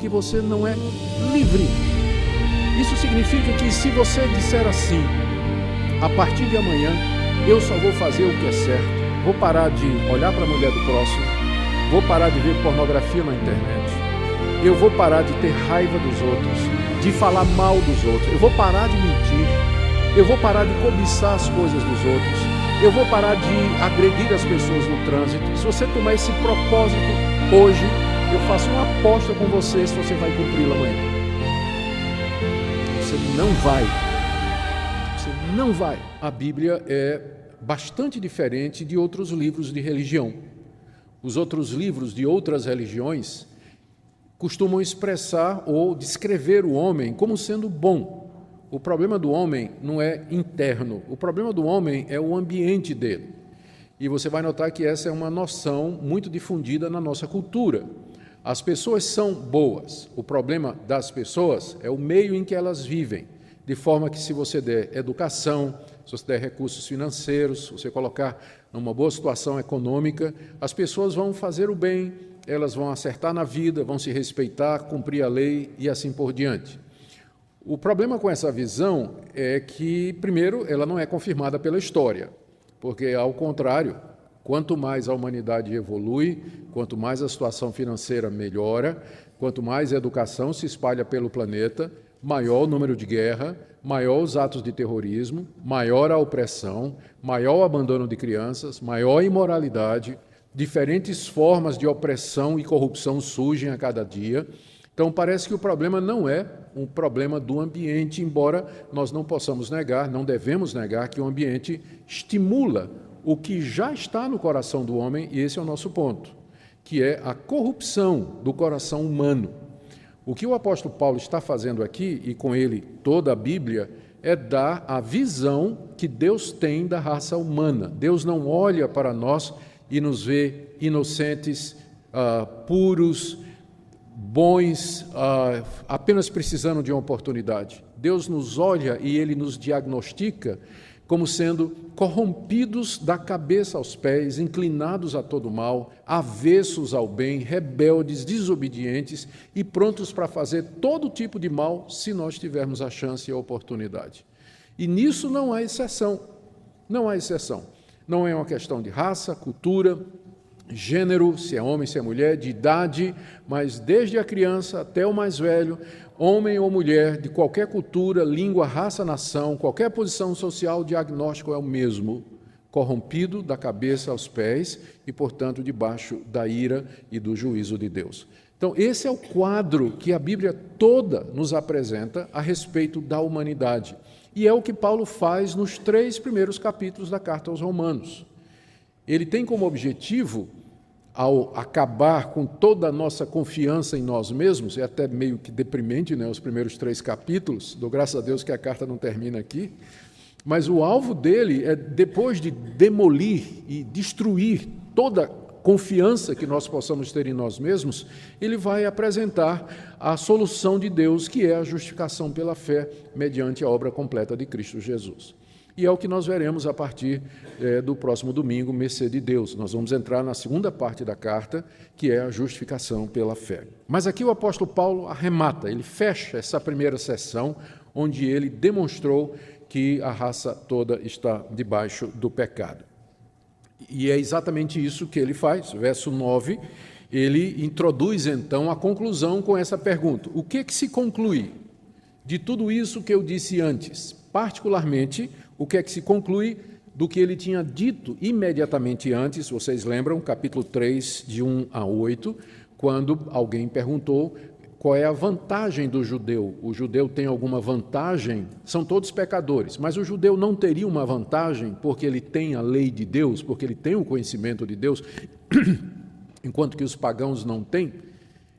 que você não é livre. Isso significa que se você disser assim, a partir de amanhã, eu só vou fazer o que é certo, vou parar de olhar para a mulher do próximo, vou parar de ver pornografia na internet, eu vou parar de ter raiva dos outros, de falar mal dos outros, eu vou parar de mentir, eu vou parar de cobiçar as coisas dos outros, eu vou parar de agredir as pessoas no trânsito. Se você tomar esse propósito hoje, eu faço uma aposta com você se você vai cumpri-lo amanhã. Você não vai. Você não vai. A Bíblia é bastante diferente de outros livros de religião. Os outros livros de outras religiões costumam expressar ou descrever o homem como sendo bom. O problema do homem não é interno, o problema do homem é o ambiente dele. E você vai notar que essa é uma noção muito difundida na nossa cultura. As pessoas são boas, o problema das pessoas é o meio em que elas vivem, de forma que se você der educação, se você der recursos financeiros, se você colocar numa boa situação econômica, as pessoas vão fazer o bem, elas vão acertar na vida, vão se respeitar, cumprir a lei e assim por diante. O problema com essa visão é que, primeiro, ela não é confirmada pela história, porque, ao contrário, quanto mais a humanidade evolui, quanto mais a situação financeira melhora, quanto mais a educação se espalha pelo planeta, maior o número de guerra, maior os atos de terrorismo, maior a opressão, maior o abandono de crianças, maior a imoralidade, diferentes formas de opressão e corrupção surgem a cada dia. Então, parece que o problema não é um problema do ambiente, embora nós não possamos negar, não devemos negar que o ambiente estimula o que já está no coração do homem, e esse é o nosso ponto, que é a corrupção do coração humano. O que o apóstolo Paulo está fazendo aqui, e com ele toda a Bíblia, é dar a visão que Deus tem da raça humana. Deus não olha para nós e nos vê inocentes, puros, bons, apenas precisando de uma oportunidade. Deus nos olha e Ele nos diagnostica como sendo corrompidos da cabeça aos pés, inclinados a todo mal, avessos ao bem, rebeldes, desobedientes e prontos para fazer todo tipo de mal se nós tivermos a chance e a oportunidade. E nisso não há exceção. Não há exceção. Não é uma questão de raça, cultura, gênero, se é homem, se é mulher, de idade, mas desde a criança até o mais velho, homem ou mulher, de qualquer cultura, língua, raça, nação, qualquer posição social, o diagnóstico é o mesmo, corrompido da cabeça aos pés e, portanto, debaixo da ira e do juízo de Deus. Então, esse é o quadro que a Bíblia toda nos apresenta a respeito da humanidade. E é o que Paulo faz nos 3 primeiros capítulos da Carta aos Romanos. Ele tem como objetivo, ao acabar com toda a nossa confiança em nós mesmos, é até meio que deprimente, né, os primeiros 3 capítulos, dou graças a Deus que a carta não termina aqui, mas o alvo dele é, depois de demolir e destruir toda confiança que nós possamos ter em nós mesmos, ele vai apresentar a solução de Deus, que é a justificação pela fé, mediante a obra completa de Cristo Jesus. E é o que nós veremos a partir do próximo domingo, mercê de Deus. Nós vamos entrar na segunda parte da carta, que é a justificação pela fé. Mas aqui o apóstolo Paulo arremata, ele fecha essa primeira sessão, onde ele demonstrou que a raça toda está debaixo do pecado. E é exatamente isso que ele faz. Verso 9, ele introduz então a conclusão com essa pergunta. O que se conclui de tudo isso que eu disse antes? Particularmente, o que é que se conclui do que ele tinha dito imediatamente antes, vocês lembram, capítulo 3, de 1 a 8, quando alguém perguntou qual é a vantagem do judeu. O judeu tem alguma vantagem? São todos pecadores, mas o judeu não teria uma vantagem porque ele tem a lei de Deus, porque ele tem o conhecimento de Deus, enquanto que os pagãos não têm?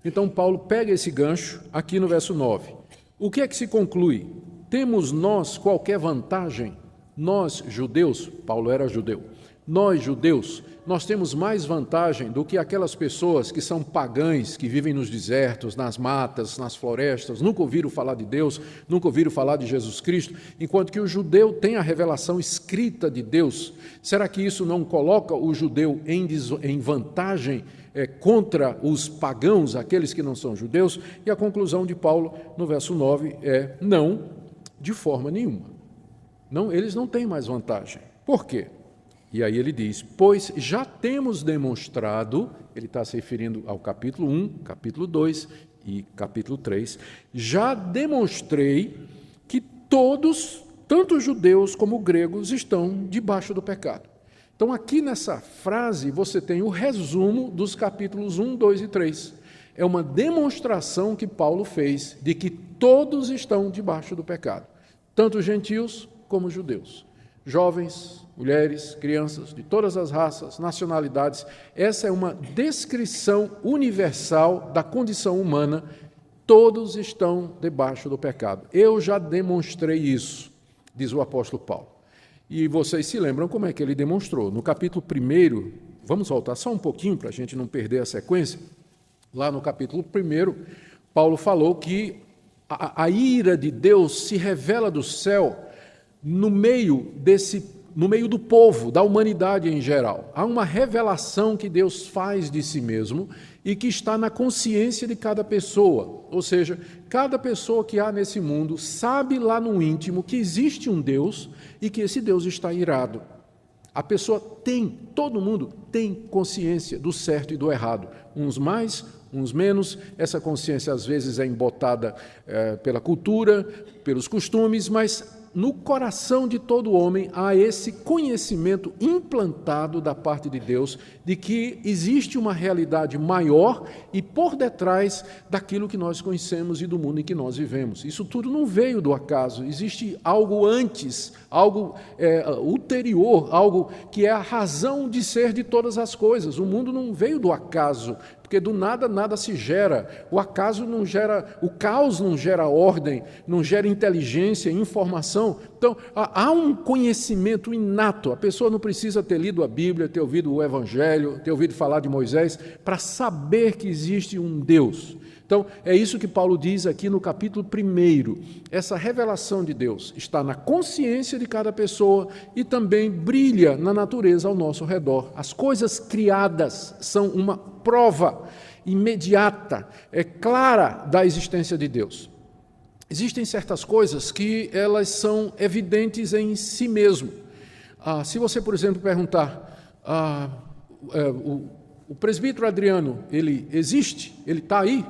Então, Paulo pega esse gancho aqui no verso 9. O que é que se conclui? Temos nós qualquer vantagem? Nós, judeus, Paulo era judeu, Nós, judeus, nós temos mais vantagem do que aquelas pessoas que são pagãs, que vivem nos desertos, nas matas, nas florestas, nunca ouviram falar de Deus, nunca ouviram falar de Jesus Cristo, enquanto que o judeu tem a revelação escrita de Deus. Será que isso não coloca o judeu em vantagem contra os pagãos, aqueles que não são judeus? E a conclusão de Paulo no verso 9 é: não, de forma nenhuma. Não, eles não têm mais vantagem. Por quê? E aí ele diz: pois já temos demonstrado, ele está se referindo ao capítulo 1, capítulo 2 e capítulo 3, já demonstrei que todos, tanto judeus como gregos, estão debaixo do pecado. Então aqui nessa frase você tem o resumo dos capítulos 1, 2 e 3. É uma demonstração que Paulo fez de que todos estão debaixo do pecado, tanto gentios como judeus, jovens, mulheres, crianças, de todas as raças, nacionalidades. Essa é uma descrição universal da condição humana. Todos estão debaixo do pecado. Eu já demonstrei isso, diz o apóstolo Paulo. E vocês se lembram como é que ele demonstrou. No capítulo 1, vamos voltar só um pouquinho para a gente não perder a sequência. Lá no capítulo 1, Paulo falou que a ira de Deus se revela do céu no meio do povo, da humanidade em geral. Há uma revelação que Deus faz de si mesmo e que está na consciência de cada pessoa. Ou seja, cada pessoa que há nesse mundo sabe lá no íntimo que existe um Deus e que esse Deus está irado. A pessoa todo mundo tem consciência do certo e do errado. Uns mais, uns menos. Essa consciência às vezes é embotada pela cultura, pelos costumes, mas no coração de todo homem há esse conhecimento implantado da parte de Deus de que existe uma realidade maior e por detrás daquilo que nós conhecemos e do mundo em que nós vivemos. Isso tudo não veio do acaso, existe algo antes, algo ulterior, algo que é a razão de ser de todas as coisas. O mundo não veio do acaso, porque do nada, nada se gera. O acaso não gera, o caos não gera ordem, não gera inteligência, informação. Então, há um conhecimento inato. A pessoa não precisa ter lido a Bíblia, ter ouvido o Evangelho, ter ouvido falar de Moisés, para saber que existe um Deus. Então, é isso que Paulo diz aqui no capítulo 1. Essa revelação de Deus está na consciência de cada pessoa e também brilha na natureza ao nosso redor. As coisas criadas são uma prova imediata, clara da existência de Deus. Existem certas coisas que elas são evidentes em si mesmo. Se você, por exemplo, perguntar, o presbítero Adriano, ele existe? Ele está aí?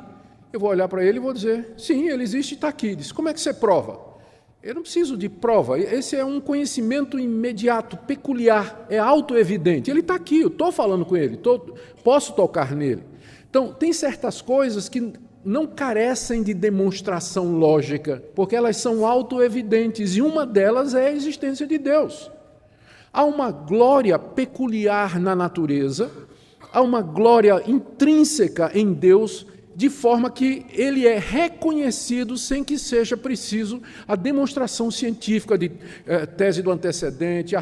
Eu vou olhar para ele e vou dizer, sim, ele existe e está aqui. Diz, como é que você prova? Eu não preciso de prova, esse é um conhecimento imediato, peculiar, é autoevidente. Ele está aqui, eu estou falando com ele, posso tocar nele. Então, tem certas coisas que não carecem de demonstração lógica, porque elas são autoevidentes, e uma delas é a existência de Deus. Há uma glória peculiar na natureza, há uma glória intrínseca em Deus, de forma que ele é reconhecido sem que seja preciso a demonstração científica de tese do antecedente, a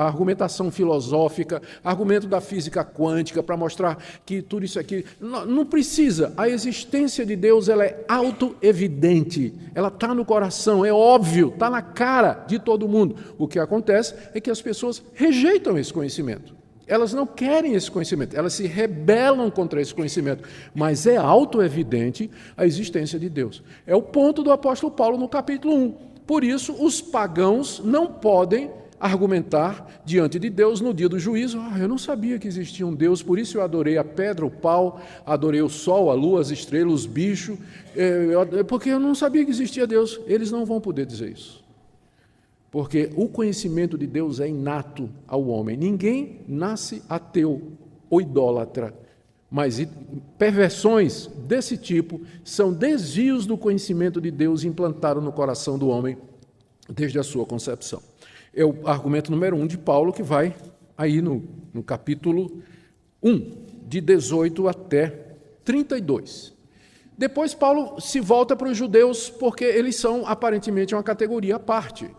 argumentação filosófica, argumento da física quântica para mostrar que tudo isso aqui não precisa. A existência de Deus ela é autoevidente, ela está no coração, é óbvio, está na cara de todo mundo. O que acontece é que as pessoas rejeitam esse conhecimento. Elas não querem esse conhecimento, elas se rebelam contra esse conhecimento, mas é autoevidente a existência de Deus. É o ponto do apóstolo Paulo no capítulo 1. Por isso, os pagãos não podem argumentar diante de Deus no dia do juízo. Eu não sabia que existia um Deus, por isso eu adorei a pedra, o pau, adorei o sol, a lua, as estrelas, os bichos, porque eu não sabia que existia Deus. Eles não vão poder dizer isso. Porque o conhecimento de Deus é inato ao homem. Ninguém nasce ateu ou idólatra, mas perversões desse tipo são desvios do conhecimento de Deus implantados no coração do homem desde a sua concepção. É o argumento número 1 de Paulo, que vai aí no capítulo 1, de 18 até 32. Depois Paulo se volta para os judeus, porque eles são aparentemente uma categoria à parte.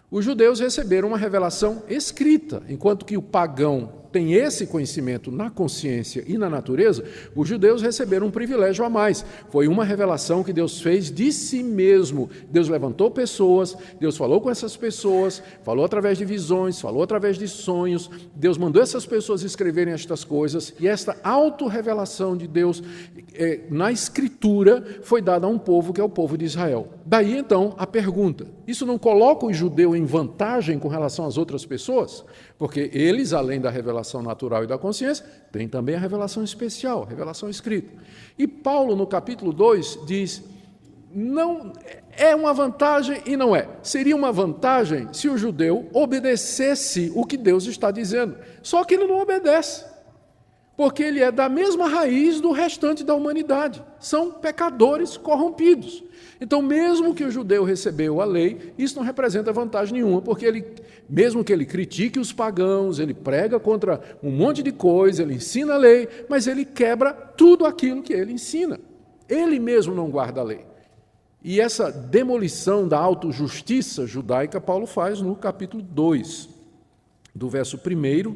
Os judeus receberam uma revelação escrita, enquanto que o pagão tem esse conhecimento na consciência e na natureza, os judeus receberam um privilégio a mais. Foi uma revelação que Deus fez de si mesmo. Deus levantou pessoas, Deus falou com essas pessoas, falou através de visões, falou através de sonhos, Deus mandou essas pessoas escreverem estas coisas, e esta autorrevelação de Deus na Escritura foi dada a um povo que é o povo de Israel. Daí, então, a pergunta: isso não coloca o judeu em vantagem com relação às outras pessoas? Porque eles, além da revelação natural e da consciência, têm também a revelação especial, a revelação escrita. E Paulo, no capítulo 2, diz: não é uma vantagem e não é. Seria uma vantagem se o judeu obedecesse o que Deus está dizendo. Só que ele não obedece, porque ele é da mesma raiz do restante da humanidade. São pecadores corrompidos. Então, mesmo que o judeu recebeu a lei, isso não representa vantagem nenhuma, porque ele, mesmo que ele critique os pagãos, ele prega contra um monte de coisa, ele ensina a lei, mas ele quebra tudo aquilo que ele ensina. Ele mesmo não guarda a lei. E essa demolição da autojustiça judaica, Paulo faz no capítulo 2, do verso 1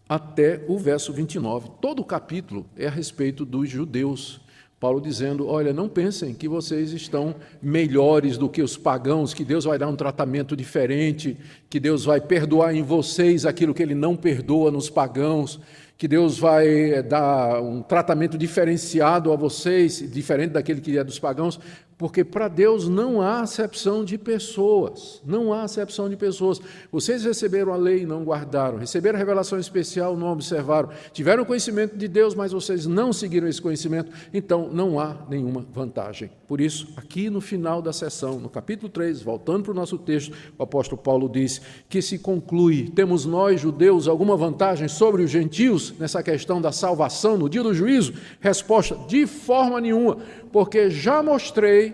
até o verso 29. Todo o capítulo é a respeito dos judeus. Paulo dizendo: olha, não pensem que vocês estão melhores do que os pagãos, que Deus vai dar um tratamento diferente, que Deus vai perdoar em vocês aquilo que Ele não perdoa nos pagãos, que Deus vai dar um tratamento diferenciado a vocês, diferente daquele que é dos pagãos, porque para Deus não há acepção de pessoas, não há acepção de pessoas. Vocês receberam a lei e não guardaram, receberam a revelação especial, não observaram, tiveram conhecimento de Deus, mas vocês não seguiram esse conhecimento, então não há nenhuma vantagem. Por isso, aqui no final da sessão, no capítulo 3, voltando para o nosso texto, o apóstolo Paulo diz que se conclui: temos nós, judeus, alguma vantagem sobre os gentios nessa questão da salvação no dia do juízo? Resposta: de forma nenhuma, porque já mostrei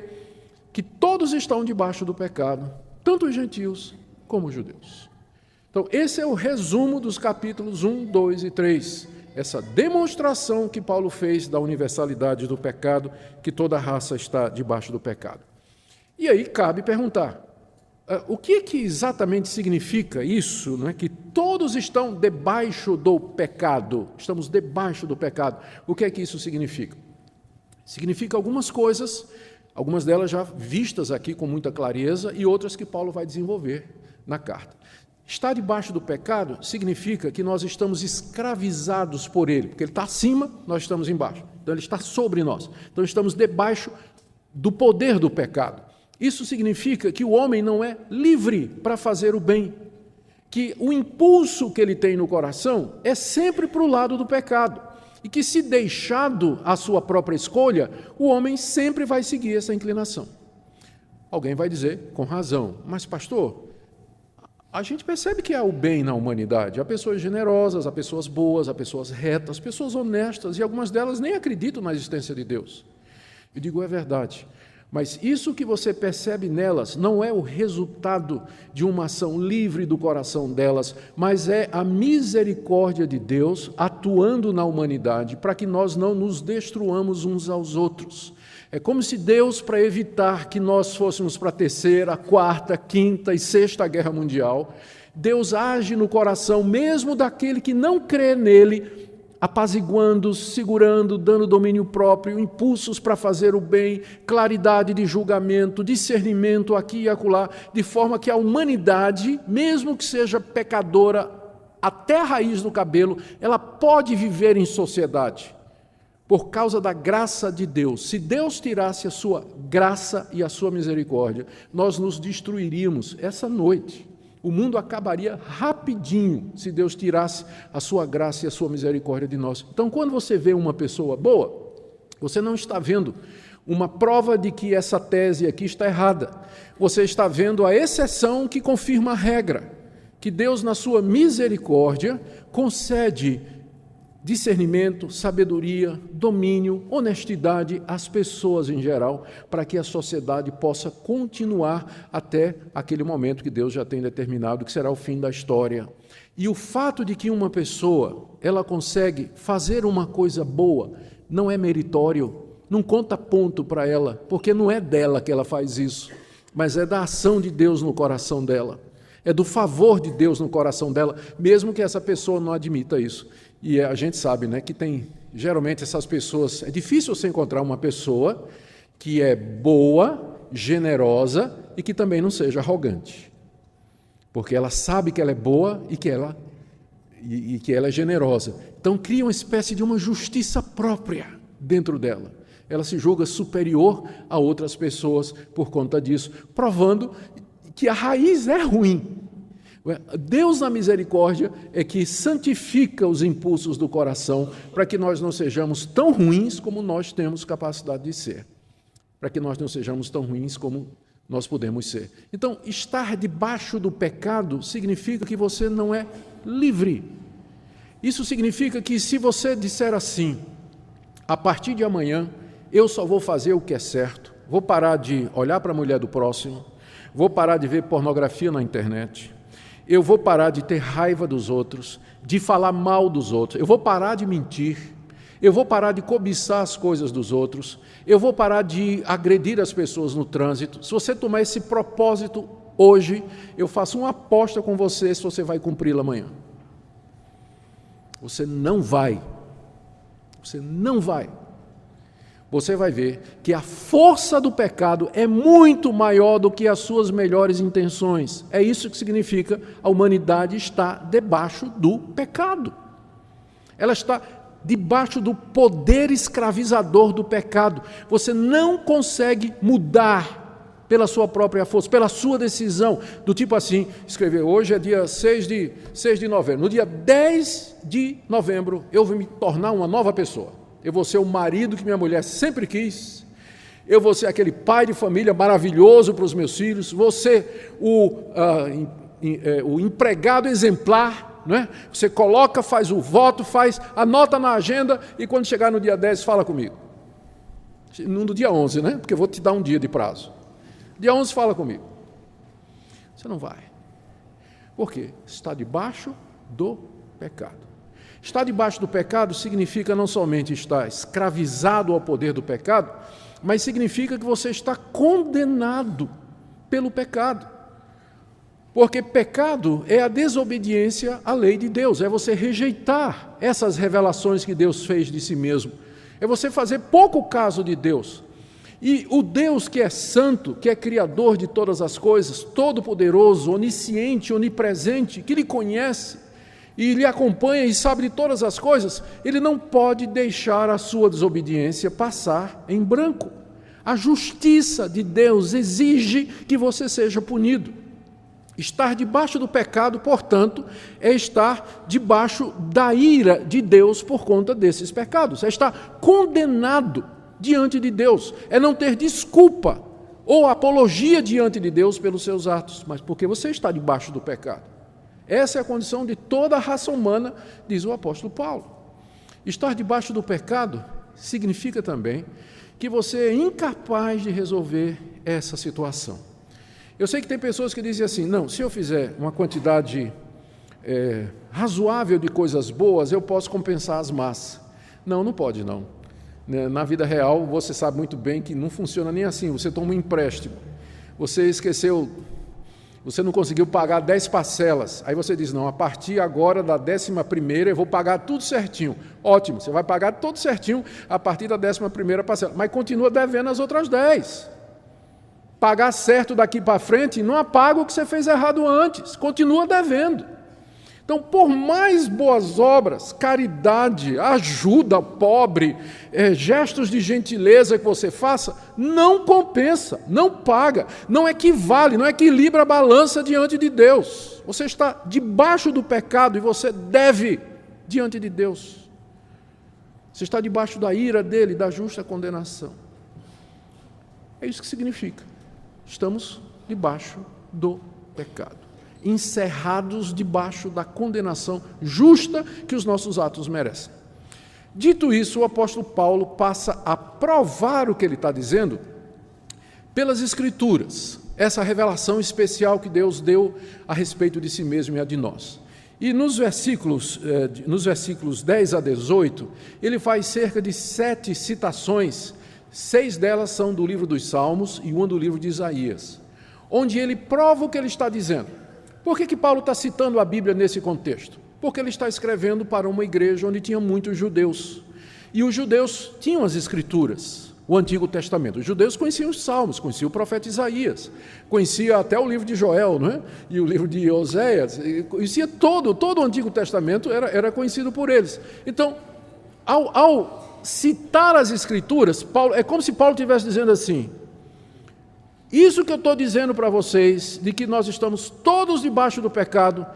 que todos estão debaixo do pecado, tanto os gentios como os judeus. Então, esse é o resumo dos capítulos 1, 2 e 3. Essa demonstração que Paulo fez da universalidade do pecado, que toda raça está debaixo do pecado. E aí cabe perguntar: o que exatamente significa isso, não é? Que todos estão debaixo do pecado, estamos debaixo do pecado. O que é que isso significa? Significa algumas coisas, algumas delas já vistas aqui com muita clareza e outras que Paulo vai desenvolver na carta. Estar debaixo do pecado significa que nós estamos escravizados por ele, porque ele está acima, nós estamos embaixo. Então ele está sobre nós. Então estamos debaixo do poder do pecado. Isso significa que o homem não é livre para fazer o bem, que o impulso que ele tem no coração é sempre para o lado do pecado, e que, se deixado à sua própria escolha, o homem sempre vai seguir essa inclinação. Alguém vai dizer, com razão: mas pastor, a gente percebe que há o bem na humanidade, há pessoas generosas, há pessoas boas, há pessoas retas, pessoas honestas, e algumas delas nem acreditam na existência de Deus. Eu digo, é verdade. Mas isso que você percebe nelas não é o resultado de uma ação livre do coração delas, mas é a misericórdia de Deus atuando na humanidade para que nós não nos destruamos uns aos outros. É como se Deus, para evitar que nós fôssemos para a terceira, quarta, quinta e sexta guerra mundial, Deus age no coração mesmo daquele que não crê nele, apaziguando, segurando, dando domínio próprio, impulsos para fazer o bem, claridade de julgamento, discernimento aqui e acolá, de forma que a humanidade, mesmo que seja pecadora até a raiz do cabelo, ela pode viver em sociedade, por causa da graça de Deus. Se Deus tirasse a sua graça e a sua misericórdia, nós nos destruiríamos essa noite. O mundo acabaria rapidinho se Deus tirasse a sua graça e a sua misericórdia de nós. Então, quando você vê uma pessoa boa, você não está vendo uma prova de que essa tese aqui está errada. Você está vendo a exceção que confirma a regra, que Deus, na sua misericórdia, concede discernimento, sabedoria, domínio, honestidade às pessoas em geral, para que a sociedade possa continuar até aquele momento que Deus já tem determinado, que será o fim da história. E o fato de que uma pessoa, ela consegue fazer uma coisa boa, não é meritório, não conta ponto para ela, porque não é dela que ela faz isso. mas é da ação de Deus no coração dela. É do favor de Deus no coração dela, mesmo que essa pessoa não admita isso. E a gente sabe, né, que tem, geralmente, essas pessoas... É difícil você encontrar uma pessoa que é boa, generosa e que também não seja arrogante. Porque ela sabe que ela é boa e que ela é generosa. Então, cria uma espécie de uma justiça própria dentro dela. Ela se julga superior a outras pessoas por conta disso, provando que a raiz é ruim. Deus, na misericórdia, é que santifica os impulsos do coração para que nós não sejamos tão ruins como nós temos capacidade de ser. Para que nós não sejamos tão ruins como nós podemos ser. Então, estar debaixo do pecado significa que você não é livre. Isso significa que se você disser assim, a partir de amanhã, eu só vou fazer o que é certo, vou parar de olhar para a mulher do próximo, vou parar de ver pornografia na internet, eu vou parar de ter raiva dos outros, de falar mal dos outros, eu vou parar de mentir, eu vou parar de cobiçar as coisas dos outros, eu vou parar de agredir as pessoas no trânsito. Se você tomar esse propósito hoje, eu faço uma aposta com você se você vai cumpri-la amanhã. Você não vai. Você não vai. Você vai ver que a força do pecado é muito maior do que as suas melhores intenções. É isso que significa a humanidade está debaixo do pecado. Ela está debaixo do poder escravizador do pecado. Você não consegue mudar pela sua própria força, pela sua decisão, do tipo assim, escrever, hoje é dia 6 de novembro, no dia 10 de novembro eu vou me tornar uma nova pessoa. Eu vou ser o marido que minha mulher sempre quis, eu vou ser aquele pai de família maravilhoso para os meus filhos, vou ser o empregado exemplar, não é? Você coloca, faz o voto, anota na agenda e quando chegar no dia 10, fala comigo. No dia 11, né? Porque eu vou te dar um dia de prazo. Dia 11, fala comigo. Você não vai. Por quê? Está debaixo do pecado. Estar debaixo do pecado significa não somente estar escravizado ao poder do pecado, mas significa que você está condenado pelo pecado. Porque pecado é a desobediência à lei de Deus, é você rejeitar essas revelações que Deus fez de si mesmo, é você fazer pouco caso de Deus. E o Deus que é santo, que é criador de todas as coisas, todo-poderoso, onisciente, onipresente, que lhe conhece, e lhe acompanha e sabe de todas as coisas, ele não pode deixar a sua desobediência passar em branco. A justiça de Deus exige que você seja punido. Estar debaixo do pecado, portanto, é estar debaixo da ira de Deus por conta desses pecados. É estar condenado diante de Deus. É não ter desculpa ou apologia diante de Deus pelos seus atos, mas porque você está debaixo do pecado. Essa é a condição de toda a raça humana, diz o apóstolo Paulo. Estar debaixo do pecado significa também que você é incapaz de resolver essa situação. Eu sei que tem pessoas que dizem assim, não, se eu fizer uma quantidade razoável de coisas boas, eu posso compensar as más. Não, não pode não. Na vida real, você sabe muito bem que não funciona nem assim. Você toma um empréstimo, você esqueceu... Você não conseguiu pagar 10 parcelas. Aí você diz, não, a partir agora da 11ª eu vou pagar tudo certinho. Ótimo, você vai pagar tudo certinho a partir da 11ª parcela. Mas continua devendo as outras 10. Pagar certo daqui para frente não apaga o que você fez errado antes. Continua devendo. Então, por mais boas obras, caridade, ajuda ao pobre, gestos de gentileza que você faça, não compensa, não paga, não equivale, não equilibra a balança diante de Deus. Você está debaixo do pecado e você deve diante de Deus. Você está debaixo da ira dele, da justa condenação. É isso que significa. Estamos debaixo do pecado. Encerrados debaixo da condenação justa que os nossos atos merecem. Dito isso, o apóstolo Paulo passa a provar o que ele está dizendo pelas Escrituras, essa revelação especial que Deus deu a respeito de si mesmo e a de nós. E nos versículos 10 a 18, ele faz cerca de 7 citações, 6 delas são do livro dos Salmos e uma do livro de Isaías. onde ele prova o que ele está dizendo. Por que Paulo está citando a Bíblia nesse contexto? Porque ele está escrevendo para uma igreja onde tinha muitos judeus. E os judeus tinham as Escrituras, o Antigo Testamento. Os judeus conheciam os Salmos, conheciam o profeta Isaías, conhecia até o livro de Joel, não é? E o livro de Oséias, conhecia todo o Antigo Testamento, era conhecido por eles. Então, ao citar as Escrituras, Paulo, é como se Paulo estivesse dizendo assim: isso que eu estou dizendo para vocês, de que nós estamos todos debaixo do pecado,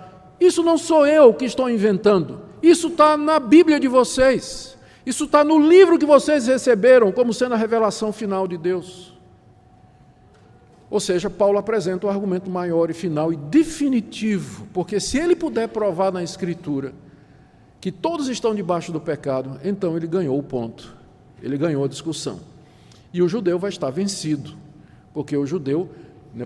isso não sou eu que estou inventando, isso está na Bíblia de vocês, isso está no livro que vocês receberam como sendo a revelação final de Deus. Ou seja, Paulo apresenta o argumento maior e final e definitivo, porque se ele puder provar na Escritura que todos estão debaixo do pecado, então ele ganhou o ponto, ele ganhou a discussão. E o judeu vai estar vencido, porque o judeu,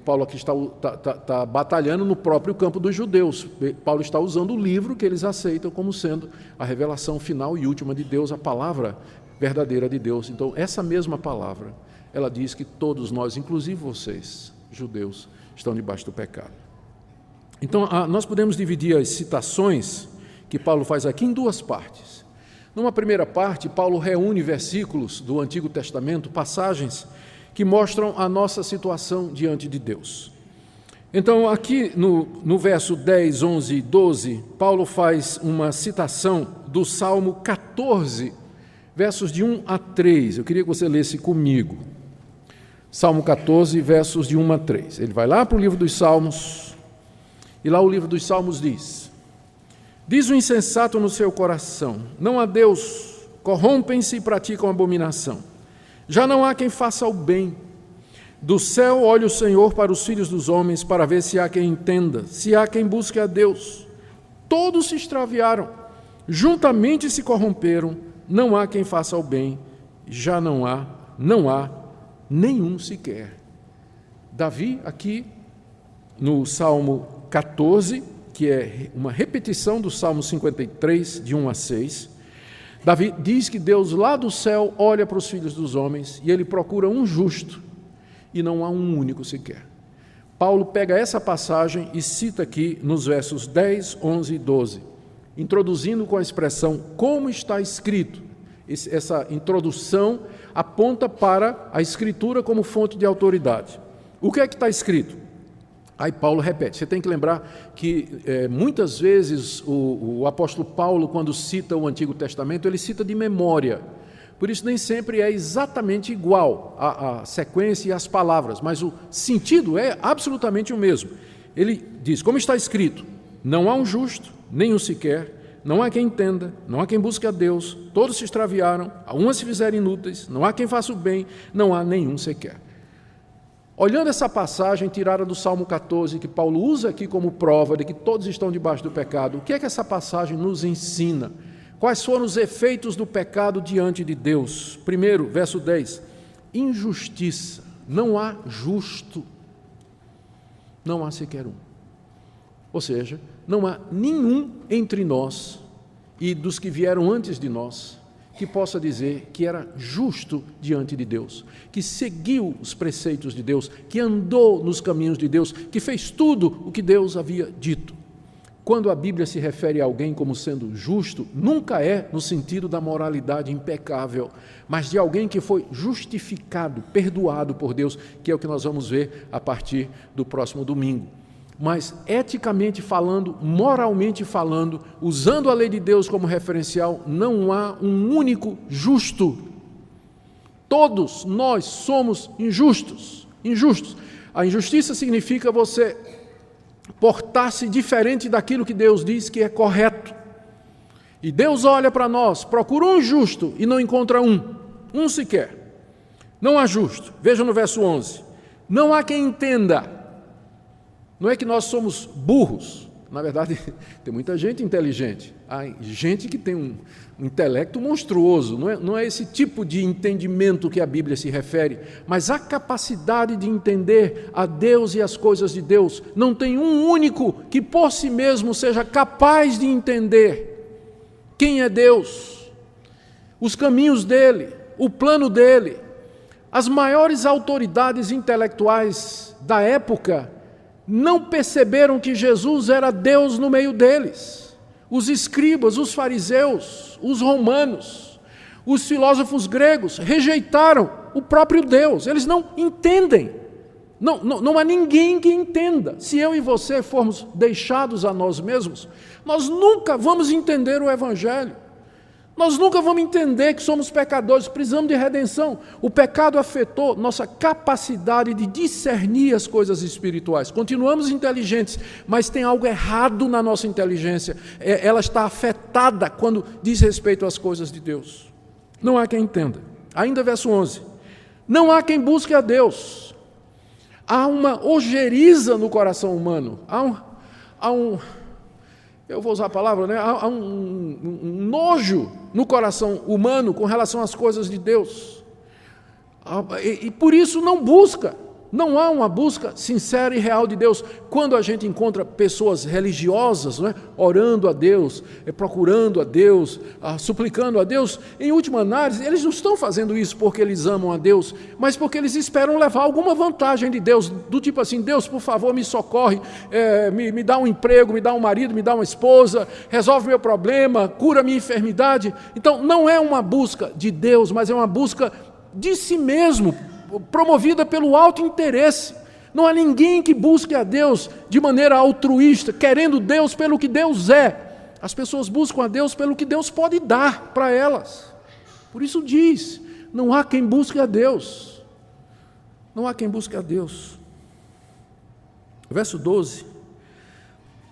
Paulo aqui está batalhando no próprio campo dos judeus. Paulo está usando o livro que eles aceitam como sendo a revelação final e última de Deus, a palavra verdadeira de Deus. Então, essa mesma palavra, ela diz que todos nós, inclusive vocês, judeus, estão debaixo do pecado. Então, nós podemos dividir as citações que Paulo faz aqui em duas partes. Numa primeira parte, Paulo reúne versículos do Antigo Testamento, passagens que mostram a nossa situação diante de Deus. Então, aqui no verso 10, 11 e 12, Paulo faz uma citação do Salmo 14, versos de 1 a 3. Eu queria que você lesse comigo. Salmo 14, versos de 1 a 3. Ele vai lá para o livro dos Salmos, e lá o livro dos Salmos diz: diz o insensato no seu coração, não há Deus, corrompem-se e praticam abominação. Já não há quem faça o bem. Do céu olha o Senhor para os filhos dos homens, para ver se há quem entenda, se há quem busque a Deus. Todos se extraviaram, juntamente se corromperam, não há quem faça o bem, já não há nenhum sequer. Davi, aqui no Salmo 14, que é uma repetição do Salmo 53, de 1 a 6, Davi diz que Deus lá do céu olha para os filhos dos homens e ele procura um justo e não há um único sequer. Paulo pega essa passagem e cita aqui nos versos 10, 11 e 12, introduzindo com a expressão como está escrito. Essa introdução aponta para a Escritura como fonte de autoridade. O que é que está escrito? Aí Paulo repete. Você tem que lembrar que muitas vezes o apóstolo Paulo, quando cita o Antigo Testamento, ele cita de memória. Por isso nem sempre é exatamente igual a sequência e as palavras, mas o sentido é absolutamente o mesmo. Ele diz, como está escrito, não há um justo, nem um sequer, não há quem entenda, não há quem busque a Deus, todos se extraviaram, alguns se fizeram inúteis, não há quem faça o bem, não há nenhum sequer. Olhando essa passagem tirada do Salmo 14, que Paulo usa aqui como prova de que todos estão debaixo do pecado, o que é que essa passagem nos ensina? Quais foram os efeitos do pecado diante de Deus? Primeiro, verso 10, injustiça, não há justo, não há sequer um. Ou seja, não há nenhum entre nós e dos que vieram antes de nós que possa dizer que era justo diante de Deus, que seguiu os preceitos de Deus, que andou nos caminhos de Deus, que fez tudo o que Deus havia dito. Quando a Bíblia se refere a alguém como sendo justo, nunca é no sentido da moralidade impecável, mas de alguém que foi justificado, perdoado por Deus, que é o que nós vamos ver a partir do próximo domingo. Mas eticamente falando, moralmente falando, usando a lei de Deus como referencial, não há um único justo. Todos nós somos injustos. A injustiça significa você portar-se diferente daquilo que Deus diz que é correto. E Deus olha para nós, procura um justo e não encontra um sequer. Não há justo. Veja no verso 11. Não há quem entenda. Não é que nós somos burros, na verdade tem muita gente inteligente, há gente que tem um intelecto monstruoso, não é esse tipo de entendimento que a Bíblia se refere, mas a capacidade de entender a Deus e as coisas de Deus. Não tem um único que por si mesmo seja capaz de entender quem é Deus, os caminhos dele, o plano dele. As maiores autoridades intelectuais da época não perceberam que Jesus era Deus no meio deles. Os escribas, os fariseus, os romanos, os filósofos gregos rejeitaram o próprio Deus. Eles não entendem. Não há ninguém que entenda. Se eu e você formos deixados a nós mesmos, nós nunca vamos entender o Evangelho. Nós nunca vamos entender que somos pecadores, precisamos de redenção. O pecado afetou nossa capacidade de discernir as coisas espirituais. Continuamos inteligentes, mas tem algo errado na nossa inteligência. Ela está afetada quando diz respeito às coisas de Deus. Não há quem entenda. Ainda verso 11. Não há quem busque a Deus. Há uma ojeriza no coração humano. Eu vou usar a palavra, né? Há um nojo no coração humano com relação às coisas de Deus. E por isso não busca. Não há uma busca sincera e real de Deus. Quando a gente encontra pessoas religiosas, não é? Orando a Deus, procurando a Deus, suplicando a Deus, em última análise, eles não estão fazendo isso porque eles amam a Deus, mas porque eles esperam levar alguma vantagem de Deus, do tipo assim: Deus, por favor, me socorre, me dá um emprego, me dá um marido, me dá uma esposa, resolve meu problema, cura minha enfermidade. Então, não é uma busca de Deus, mas é uma busca de si mesmo, promovida pelo alto interesse. Não há ninguém que busque a Deus de maneira altruísta, querendo Deus pelo que Deus é. As pessoas buscam a Deus pelo que Deus pode dar para elas. Por isso diz, não há quem busque a Deus. Não há quem busque a Deus. Verso 12.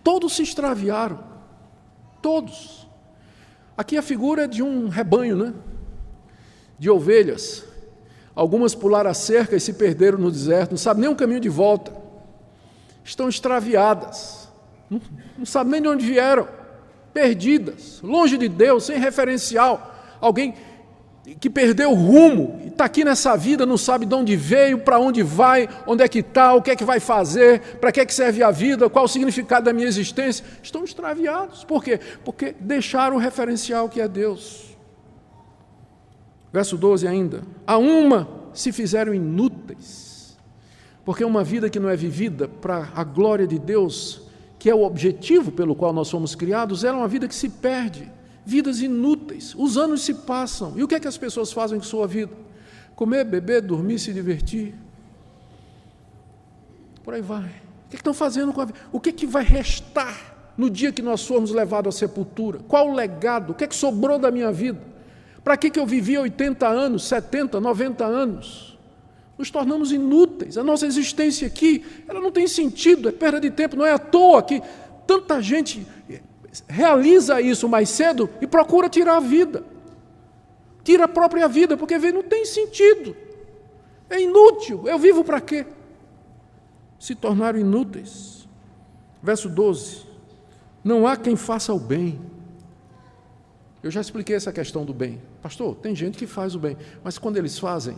Todos se extraviaram. Todos. Aqui a figura é de um rebanho, né? De ovelhas. Algumas pularam a cerca e se perderam no deserto, não sabem nem o caminho de volta. Estão extraviadas, não sabem nem de onde vieram, perdidas, longe de Deus, sem referencial. Alguém que perdeu o rumo, e está aqui nessa vida, não sabe de onde veio, para onde vai, onde é que está, o que é que vai fazer, para que é que serve a vida, qual o significado da minha existência. Estão extraviados. Por quê? Porque deixaram o referencial que é Deus. Verso 12 ainda. A uma se fizeram inúteis, porque uma vida que não é vivida para a glória de Deus, que é o objetivo pelo qual nós fomos criados, é uma vida que se perde, vidas inúteis. Os anos se passam, e o que é que as pessoas fazem com sua vida? Comer, beber, dormir, se divertir. Por aí vai. O que estão fazendo com a vida? O que vai restar no dia que nós formos levados à sepultura? Qual o legado? O que sobrou da minha vida? Para que eu vivi 80 anos, 70, 90 anos? Nos tornamos inúteis. A nossa existência aqui, ela não tem sentido, é perda de tempo. Não é à toa que tanta gente realiza isso mais cedo e procura tirar a vida. Tira a própria vida, porque vê, não tem sentido. É inútil. Eu vivo para quê? Se tornaram inúteis. Verso 12. Não há quem faça o bem. Eu já expliquei essa questão do bem. Pastor, tem gente que faz o bem, mas quando eles fazem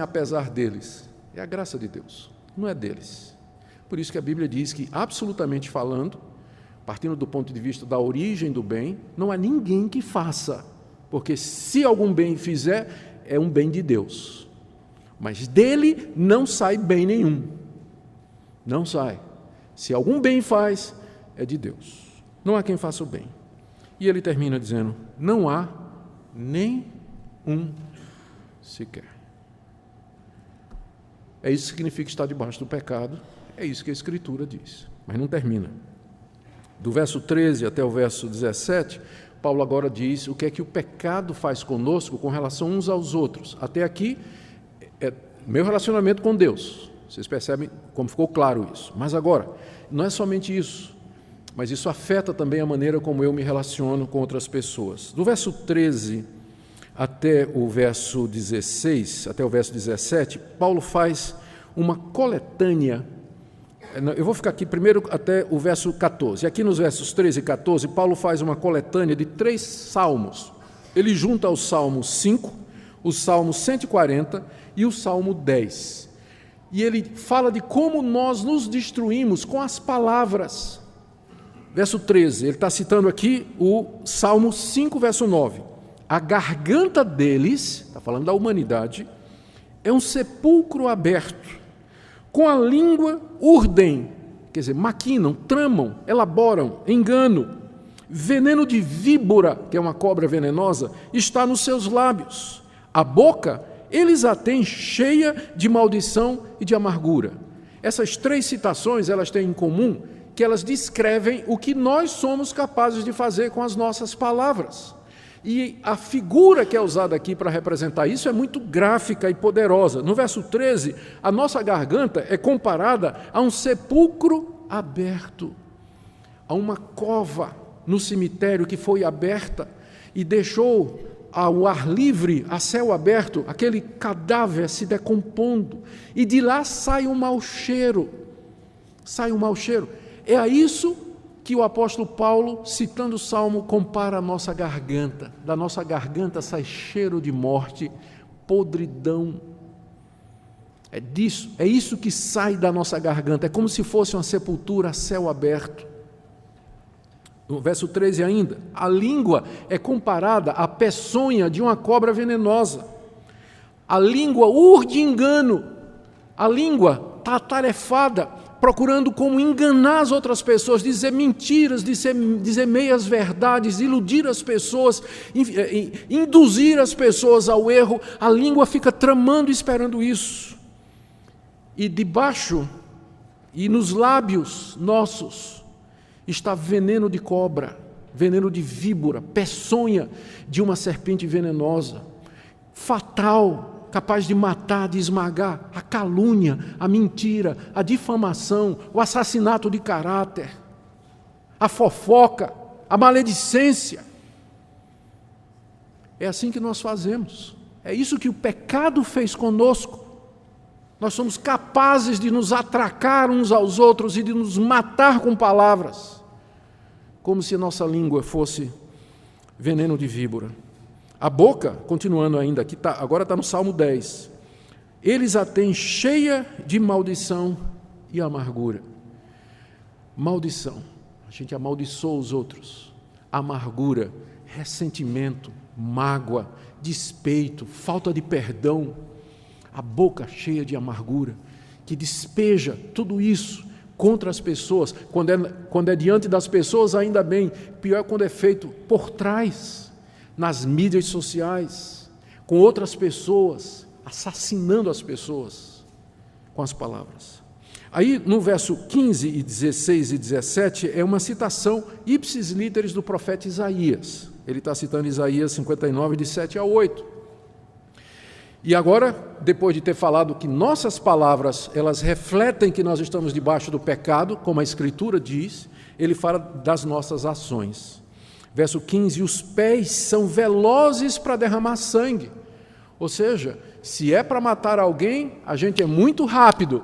apesar deles. É a graça de Deus, não é deles. Por isso que a Bíblia diz que, absolutamente falando, partindo do ponto de vista da origem do bem, não há ninguém que faça, porque se algum bem fizer, é um bem de Deus. Mas dele não sai bem nenhum. Não sai. Se algum bem faz, é de Deus. Não há quem faça o bem. E ele termina dizendo, não há nem um sequer. É isso que significa estar debaixo do pecado, é isso que a Escritura diz. Mas não termina. Do verso 13 até o verso 17, Paulo agora diz o que é que o pecado faz conosco com relação uns aos outros. Até aqui, é meu relacionamento com Deus. Vocês percebem como ficou claro isso. Mas agora, não é somente isso. Mas isso afeta também a maneira como eu me relaciono com outras pessoas. Do verso 13 até o verso 16, até o verso 17, Paulo faz uma coletânea. Eu vou ficar aqui primeiro até o verso 14. Aqui nos versos 13 e 14, Paulo faz uma coletânea de 3 salmos. Ele junta o Salmo 5, o Salmo 140 e o Salmo 10. E ele fala de como nós nos destruímos com as palavras. Verso 13, ele está citando aqui o Salmo 5, verso 9. A garganta deles, está falando da humanidade, é um sepulcro aberto. Com a língua urdem, quer dizer, maquinam, tramam, elaboram, engano. Veneno de víbora, que é uma cobra venenosa, está nos seus lábios. A boca, eles a têm cheia de maldição e de amargura. Essas 3 citações, elas têm em comum que elas descrevem o que nós somos capazes de fazer com as nossas palavras. E a figura que é usada aqui para representar isso é muito gráfica e poderosa. No verso 13, a nossa garganta é comparada a um sepulcro aberto, a uma cova no cemitério que foi aberta e deixou ao ar livre, a céu aberto, aquele cadáver se decompondo, e de lá sai um mau cheiro. Sai um mau cheiro. É a isso que o apóstolo Paulo, citando o Salmo, compara a nossa garganta. Da nossa garganta sai cheiro de morte, podridão. É isso que sai da nossa garganta. É como se fosse uma sepultura a céu aberto. No verso 13 ainda, a língua é comparada à peçonha de uma cobra venenosa. A língua urde engano. A língua está atarefada, procurando como enganar as outras pessoas, dizer mentiras, dizer meias verdades, iludir as pessoas, induzir as pessoas ao erro. A língua fica tramando e esperando isso. E debaixo, e nos lábios nossos, está veneno de cobra, veneno de víbora, peçonha de uma serpente venenosa, fatal, capaz de matar, de esmagar, a calúnia, a mentira, a difamação, o assassinato de caráter, a fofoca, a maledicência. É assim que nós fazemos. É isso que o pecado fez conosco. Nós somos capazes de nos atracar uns aos outros e de nos matar com palavras, como se nossa língua fosse veneno de víbora. A boca, continuando ainda, aqui agora está no Salmo 10, eles a têm cheia de maldição e amargura. Maldição, a gente amaldiçoa os outros. Amargura, ressentimento, mágoa, despeito, falta de perdão. A boca cheia de amargura, que despeja tudo isso contra as pessoas. Quando é diante das pessoas, ainda bem. Pior é quando é feito por trás, nas mídias sociais, com outras pessoas, assassinando as pessoas com as palavras. Aí, no verso 15, e 16 e 17, é uma citação ipsis literis do profeta Isaías. Ele está citando Isaías 59, de 7 a 8. E agora, depois de ter falado que nossas palavras, elas refletem que nós estamos debaixo do pecado, como a Escritura diz, ele fala das nossas ações. Verso 15, os pés são velozes para derramar sangue. Ou seja, se é para matar alguém, a gente é muito rápido.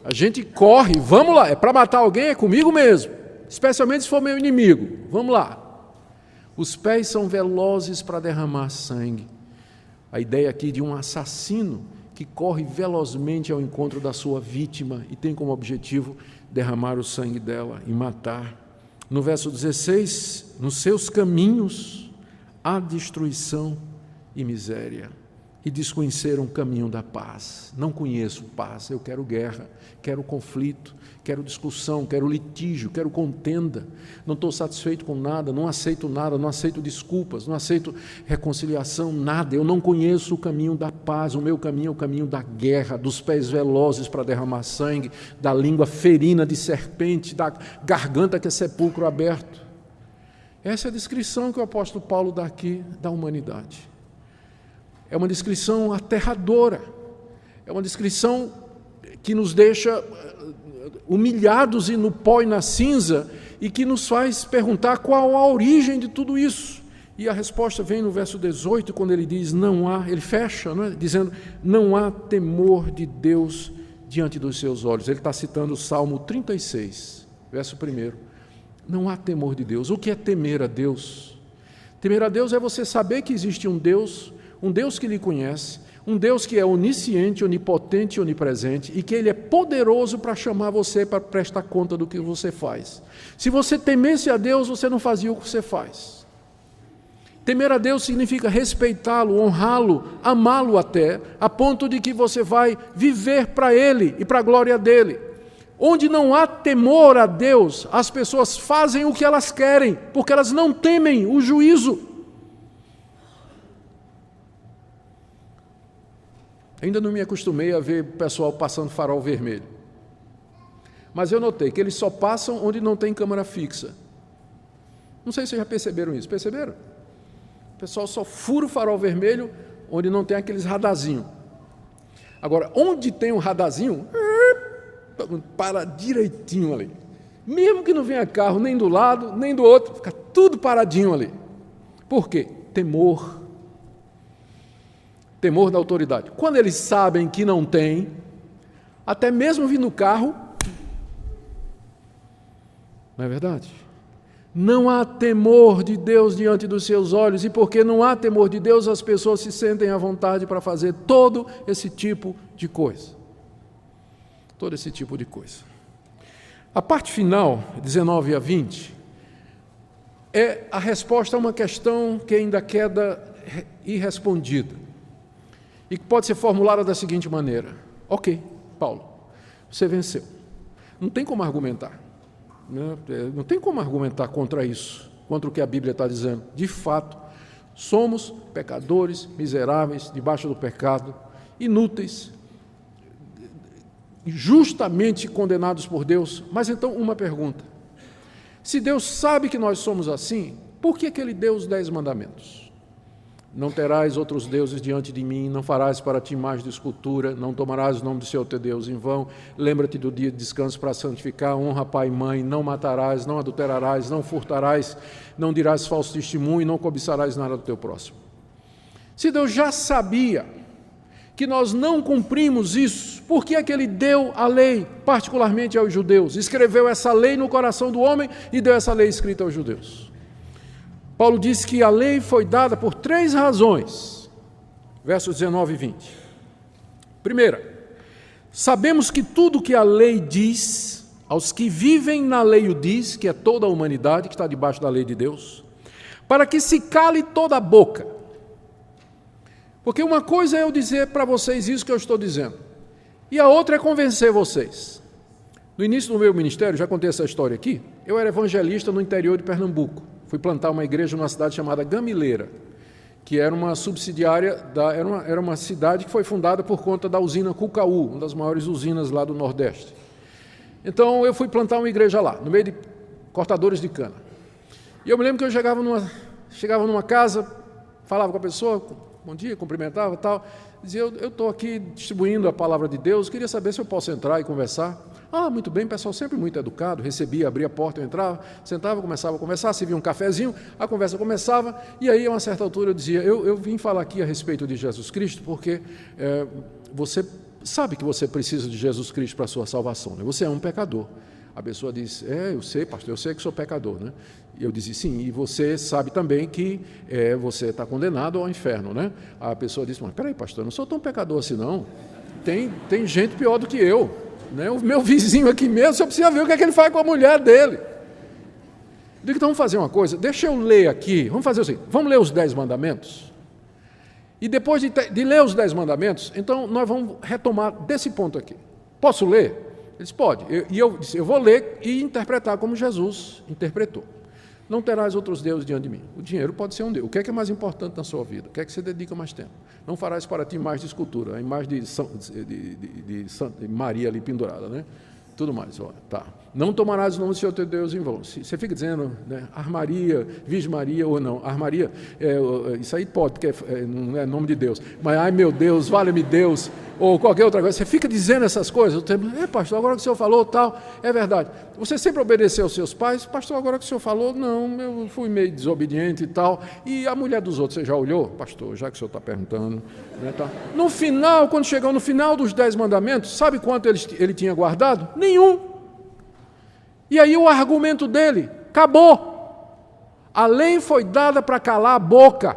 A gente corre, vamos lá, é para matar alguém, é comigo mesmo. Especialmente se for meu inimigo, vamos lá. Os pés são velozes para derramar sangue. A ideia aqui de um assassino que corre velozmente ao encontro da sua vítima e tem como objetivo derramar o sangue dela e matar. No verso 16, nos seus caminhos há destruição e miséria, e desconheceram o caminho da paz. Não conheço paz, eu quero guerra, quero conflito, quero discussão, quero litígio, quero contenda. Não estou satisfeito com nada, não aceito desculpas, não aceito reconciliação, nada. Eu não conheço o caminho da paz, o meu caminho é o caminho da guerra, dos pés velozes para derramar sangue, da língua ferina de serpente, da garganta que é sepulcro aberto. Essa é a descrição que o apóstolo Paulo dá aqui da humanidade. É uma descrição aterradora, é uma descrição que nos deixa humilhados e no pó e na cinza, e que nos faz perguntar qual a origem de tudo isso. E a resposta vem no verso 18, quando ele diz, ele fecha, não é? Dizendo, não há temor de Deus diante dos seus olhos. Ele está citando o Salmo 36, verso 1. Não há temor de Deus. O que é temer a Deus? Temer a Deus é você saber que existe um Deus que lhe conhece, um Deus que é onisciente, onipotente e onipresente, e que Ele é poderoso para chamar você para prestar conta do que você faz. Se você temesse a Deus, você não fazia o que você faz. Temer a Deus significa respeitá-lo, honrá-lo, amá-lo até, a ponto de que você vai viver para Ele e para a glória dEle. Onde não há temor a Deus, as pessoas fazem o que elas querem, porque elas não temem o juízo. Ainda não me acostumei a ver o pessoal passando farol vermelho. Mas eu notei que eles só passam onde não tem câmera fixa. Não sei se vocês já perceberam isso. Perceberam? O pessoal só fura o farol vermelho onde não tem aqueles radarzinhos. Agora, onde tem um radarzinho, para direitinho ali. Mesmo que não venha carro nem do lado, nem do outro, fica tudo paradinho ali. Por quê? Temor. Temor da autoridade. Quando eles sabem que não tem, até mesmo vindo no carro, não é verdade? Não há temor de Deus diante dos seus olhos, e porque não há temor de Deus, as pessoas se sentem à vontade para fazer todo esse tipo de coisa. Todo esse tipo de coisa. A parte final, 19 a 20, é a resposta a uma questão que ainda queda irrespondida, e que pode ser formulada da seguinte maneira: ok, Paulo, você venceu. Não tem como argumentar. Não tem como argumentar contra isso, contra o que a Bíblia está dizendo. De fato, somos pecadores, miseráveis, debaixo do pecado, inúteis, justamente condenados por Deus. Mas então, uma pergunta: se Deus sabe que nós somos assim, por que Ele deu os 10 mandamentos? Não terás outros deuses diante de mim, não farás para ti imagem de escultura, não tomarás o nome do Senhor teu Deus em vão, lembra-te do dia de descanso para santificar, honra pai e mãe, não matarás, não adulterarás, não furtarás, não dirás falso testemunho, não cobiçarás nada do teu próximo. Se Deus já sabia que nós não cumprimos isso, por que é que Ele deu a lei, particularmente aos judeus? Escreveu essa lei no coração do homem e deu essa lei escrita aos judeus. Paulo diz que a lei foi dada por 3 razões, versos 19 e 20. Primeira, sabemos que tudo que a lei diz, aos que vivem na lei o diz, que é toda a humanidade que está debaixo da lei de Deus, para que se cale toda a boca. Porque uma coisa é eu dizer para vocês isso que eu estou dizendo, e a outra é convencer vocês. No início do meu ministério, já contei essa história aqui, eu era evangelista no interior de Pernambuco. Fui plantar uma igreja numa cidade chamada Gamileira, que era uma subsidiária, era uma cidade que foi fundada por conta da usina Cucaú, uma das maiores usinas lá do Nordeste. Então eu fui plantar uma igreja lá, no meio de cortadores de cana. E eu me lembro que eu chegava numa casa, falava com a pessoa, bom dia, cumprimentava e tal, dizia, eu estou aqui distribuindo a palavra de Deus, queria saber se eu posso entrar e conversar. Ah, muito bem, pessoal sempre muito educado, recebia, abria a porta, eu entrava, sentava, começava a conversar, servia um cafezinho, a conversa começava, e aí a uma certa altura eu dizia, eu vim falar aqui a respeito de Jesus Cristo, porque você sabe que você precisa de Jesus Cristo para a sua salvação, né? Você é um pecador. A pessoa diz, eu sei, pastor, eu sei que sou pecador, né? E eu disse, sim, e você sabe também que você está condenado ao inferno, né? A pessoa disse, mas peraí, pastor, eu não sou tão pecador assim, não. Tem gente pior do que eu. Né? O meu vizinho aqui mesmo, você precisa ver o que é que ele faz com a mulher dele. Eu digo, então vamos fazer uma coisa, deixa eu ler aqui, vamos fazer assim, vamos ler os 10 mandamentos, e depois de ler os 10 mandamentos, então nós vamos retomar desse ponto aqui. Posso ler? Ele disse, pode. E eu disse, eu vou ler e interpretar como Jesus interpretou. Não terás outros deuses diante de mim. O dinheiro pode ser um Deus. O que é mais importante na sua vida? O que é que você dedica mais tempo? Não farás para ti imagem de escultura, a imagem de Maria ali pendurada, né? Tudo mais, ó, tá. Não tomarás o nome do Senhor teu Deus em vão. Você fica dizendo, né, Armaria, Virgem Maria ou não. Armaria, isso aí pode, porque não é nome de Deus. Mas, ai meu Deus, vale-me Deus, ou qualquer outra coisa. Você fica dizendo essas coisas. Pastor, agora que o senhor falou tal, é verdade. Você sempre obedeceu aos seus pais? Pastor, agora que o senhor falou, não, eu fui meio desobediente e tal. E a mulher dos outros, você já olhou? Pastor, já que o senhor está perguntando. Né, tá. No final, quando chegou no final dos 10 mandamentos, sabe quanto ele tinha guardado? Nenhum. E aí o argumento dele, acabou. A lei foi dada para calar a boca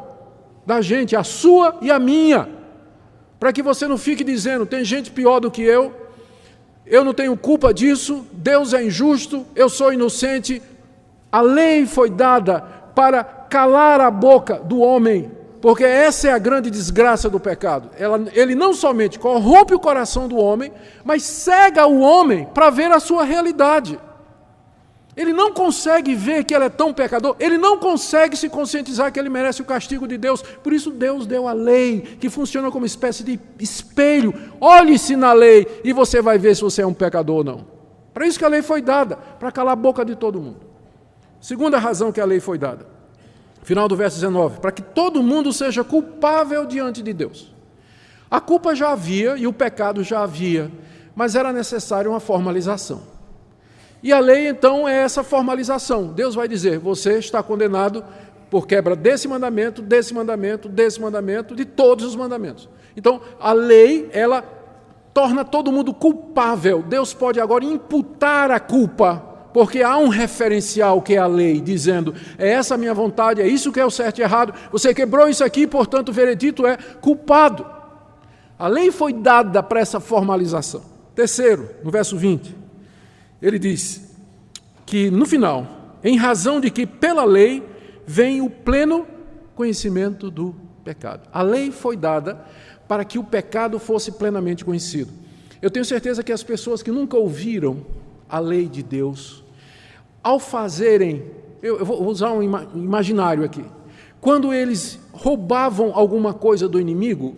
da gente, a sua e a minha, para que você não fique dizendo, tem gente pior do que eu não tenho culpa disso, Deus é injusto, eu sou inocente. A lei foi dada para calar a boca do homem, porque essa é a grande desgraça do pecado. Ele não somente corrompe o coração do homem, mas cega o homem para ver a sua realidade. Ele não consegue ver que ele é tão pecador, ele não consegue se conscientizar que ele merece o castigo de Deus. Por isso Deus deu a lei, que funciona como espécie de espelho. Olhe-se na lei e você vai ver se você é um pecador ou não. Para isso que a lei foi dada, para calar a boca de todo mundo. Segunda razão que a lei foi dada, final do verso 19, para que todo mundo seja culpável diante de Deus. A culpa já havia e o pecado já havia, mas era necessária uma formalização. E a lei, então, é essa formalização. Deus vai dizer, você está condenado por quebra desse mandamento, desse mandamento, desse mandamento, de todos os mandamentos. Então, a lei, ela torna todo mundo culpável. Deus pode agora imputar a culpa, porque há um referencial que é a lei, dizendo, é essa a minha vontade, é isso que é o certo e errado, você quebrou isso aqui, portanto, o veredito é culpado. A lei foi dada para essa formalização. Terceiro, no verso 20, ele diz que, no final, em razão de que pela lei vem o pleno conhecimento do pecado. A lei foi dada para que o pecado fosse plenamente conhecido. Eu tenho certeza que as pessoas que nunca ouviram a lei de Deus, ao fazerem, eu vou usar um imaginário aqui, quando eles roubavam alguma coisa do inimigo,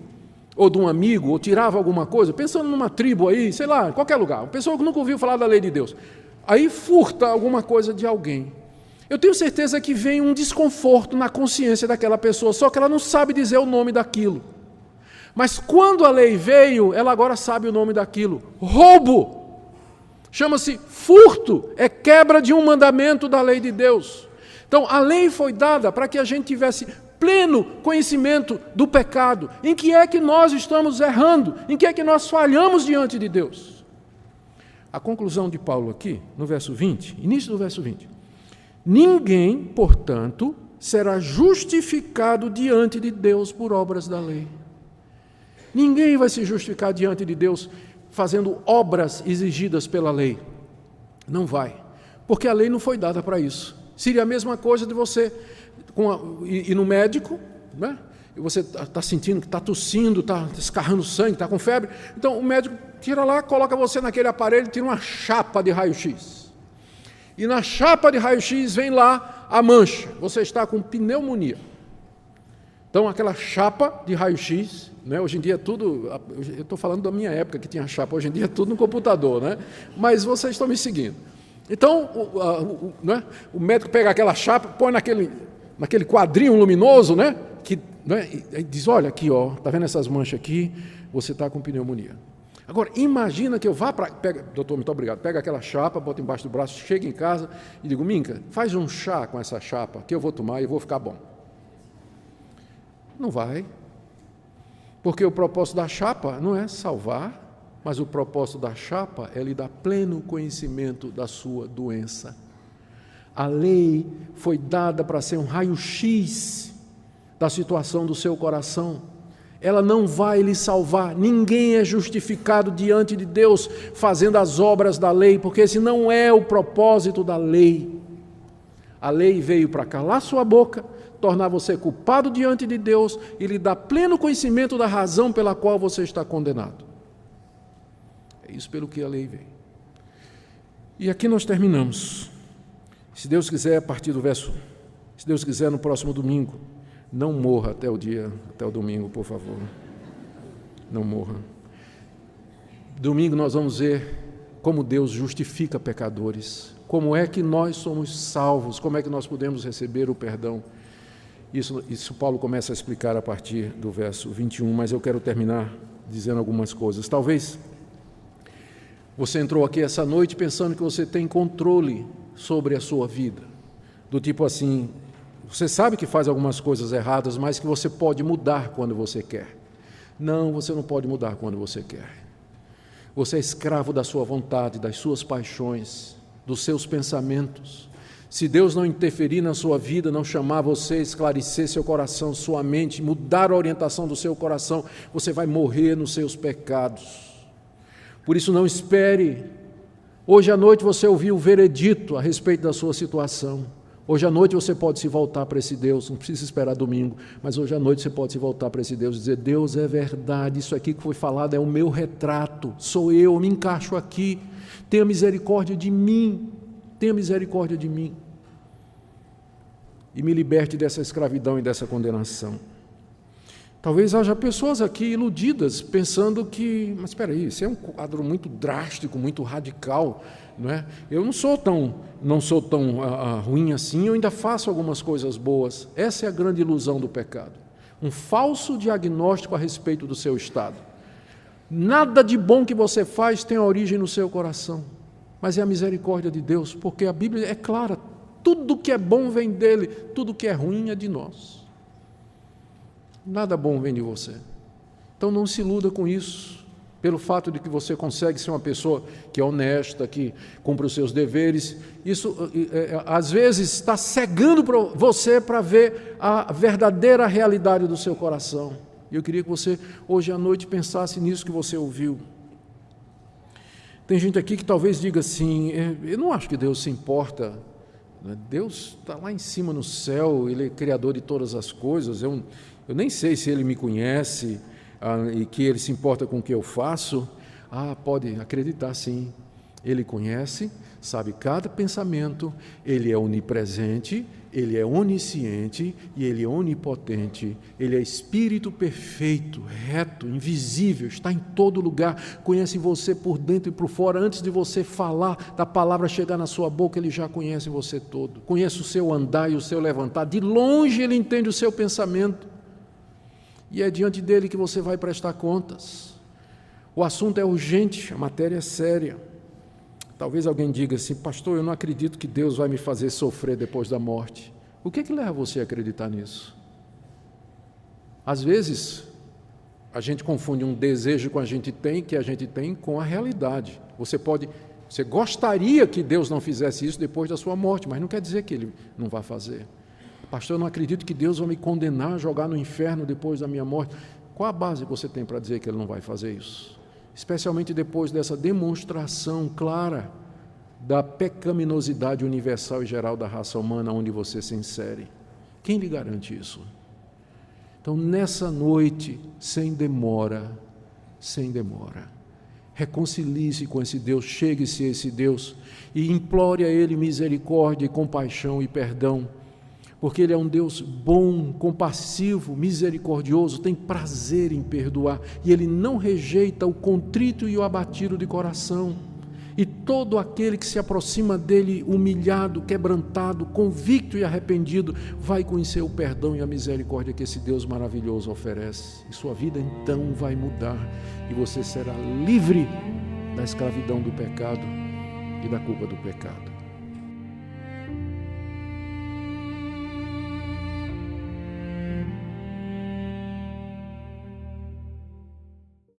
ou de um amigo, ou tirava alguma coisa, pensando numa tribo aí, sei lá, em qualquer lugar, uma pessoa que nunca ouviu falar da lei de Deus, aí furta alguma coisa de alguém. Eu tenho certeza que vem um desconforto na consciência daquela pessoa, só que ela não sabe dizer o nome daquilo. Mas quando a lei veio, ela agora sabe o nome daquilo. Roubo. Chama-se furto, é quebra de um mandamento da lei de Deus. Então, a lei foi dada para que a gente tivesse pleno conhecimento do pecado, em que é que nós estamos errando, em que é que nós falhamos diante de Deus. A conclusão de Paulo aqui, no verso 20, início do verso 20. Ninguém, portanto, será justificado diante de Deus por obras da lei. Ninguém vai se justificar diante de Deus fazendo obras exigidas pela lei. Não vai, porque a lei não foi dada para isso. Seria a mesma coisa de você ir no médico, né? E você está sentindo que está tossindo, está escarrando sangue, está com febre. Então o médico tira lá, coloca você naquele aparelho e tira uma chapa de raio-x. E na chapa de raio-x vem lá a mancha. Você está com pneumonia. Então aquela chapa de raio-x, né? Hoje em dia tudo, eu estou falando da minha época que tinha chapa, hoje em dia é tudo no computador, né? Mas vocês estão me seguindo. Então né? O médico pega aquela chapa, põe naquele quadrinho luminoso, né? E diz, olha aqui, ó, tá vendo essas manchas aqui? Você está com pneumonia. Agora, imagina que eu vá para... Doutor, muito obrigado. Pega aquela chapa, bota embaixo do braço, chega em casa e digo, Minca, faz um chá com essa chapa que eu vou tomar e vou ficar bom. Não vai. Porque o propósito da chapa não é salvar, mas o propósito da chapa é lhe dar pleno conhecimento da sua doença. A lei foi dada para ser um raio-x da situação do seu coração. Ela não vai lhe salvar. Ninguém é justificado diante de Deus fazendo as obras da lei, porque esse não é o propósito da lei. A lei veio para calar sua boca, tornar você culpado diante de Deus e lhe dar pleno conhecimento da razão pela qual você está condenado. É isso pelo que a lei veio. E aqui nós terminamos. Se Deus quiser, a partir do verso, se Deus quiser, no próximo domingo, não morra até o domingo, por favor. Não morra. Domingo nós vamos ver como Deus justifica pecadores, como é que nós somos salvos, como é que nós podemos receber o perdão. Isso Paulo começa a explicar a partir do verso 21, mas eu quero terminar dizendo algumas coisas. Talvez você entrou aqui essa noite pensando que você tem controle sobre a sua vida, do tipo assim, você sabe que faz algumas coisas erradas, mas que você pode mudar quando você quer. Não, você não pode mudar quando você quer. Você é escravo da sua vontade, das suas paixões, dos seus pensamentos. Se Deus não interferir na sua vida, não chamar você, esclarecer seu coração, sua mente, mudar a orientação do seu coração, você vai morrer nos seus pecados. Por isso não espere. Hoje à noite você ouviu o veredito a respeito da sua situação. Hoje à noite você pode se voltar para esse Deus, não precisa esperar domingo, mas hoje à noite você pode se voltar para esse Deus e dizer: Deus, é verdade, isso aqui que foi falado é o meu retrato, sou eu me encaixo aqui, tenha misericórdia de mim, tenha misericórdia de mim, e me liberte dessa escravidão e dessa condenação. Talvez haja pessoas aqui iludidas, pensando que, mas espera aí, isso é um quadro muito drástico, muito radical, não é? Eu não sou tão ruim assim, eu ainda faço algumas coisas boas. Essa é a grande ilusão do pecado. Um falso diagnóstico a respeito do seu estado. Nada de bom que você faz tem origem no seu coração, mas é a misericórdia de Deus, porque a Bíblia é clara, tudo que é bom vem dele, tudo que é ruim é de nós. Nada bom vem de você. Então não se iluda com isso, pelo fato de que você consegue ser uma pessoa que é honesta, que cumpre os seus deveres. Isso, às vezes, está cegando você para ver a verdadeira realidade do seu coração. E eu queria que você, hoje à noite, pensasse nisso que você ouviu. Tem gente aqui que talvez diga assim: eu não acho que Deus se importa. Deus está lá em cima no céu, Ele é criador de todas as coisas, eu nem sei se Ele me conhece e que Ele se importa com o que eu faço. Pode acreditar sim, Ele conhece, sabe cada pensamento, Ele é onipresente, Ele é onisciente e Ele é onipotente. Ele é Espírito perfeito, reto, invisível, está em todo lugar, conhece você por dentro e por fora. Antes de você falar, da palavra chegar na sua boca, Ele já conhece você todo, conhece o seu andar e o seu levantar, de longe Ele entende o seu pensamento, e é diante dele que você vai prestar contas. O assunto é urgente, a matéria é séria. Talvez alguém diga assim: pastor, eu não acredito que Deus vai me fazer sofrer depois da morte. O que leva você a acreditar nisso? Às vezes, a gente confunde um desejo que a gente tem com a realidade. Você gostaria que Deus não fizesse isso depois da sua morte, mas não quer dizer que Ele não vai fazer. Pastor, eu não acredito que Deus vai me condenar, jogar no inferno depois da minha morte. Qual a base que você tem para dizer que Ele não vai fazer isso? Especialmente depois dessa demonstração clara da pecaminosidade universal e geral da raça humana, onde você se insere. Quem lhe garante isso? Então, nessa noite, sem demora, reconcilie-se com esse Deus, chegue-se a esse Deus e implore a Ele misericórdia, compaixão e perdão, porque Ele é um Deus bom, compassivo, misericordioso, tem prazer em perdoar, e Ele não rejeita o contrito e o abatido de coração, e todo aquele que se aproxima dEle humilhado, quebrantado, convicto e arrependido, vai conhecer o perdão e a misericórdia que esse Deus maravilhoso oferece, e sua vida então vai mudar, e você será livre da escravidão do pecado e da culpa do pecado.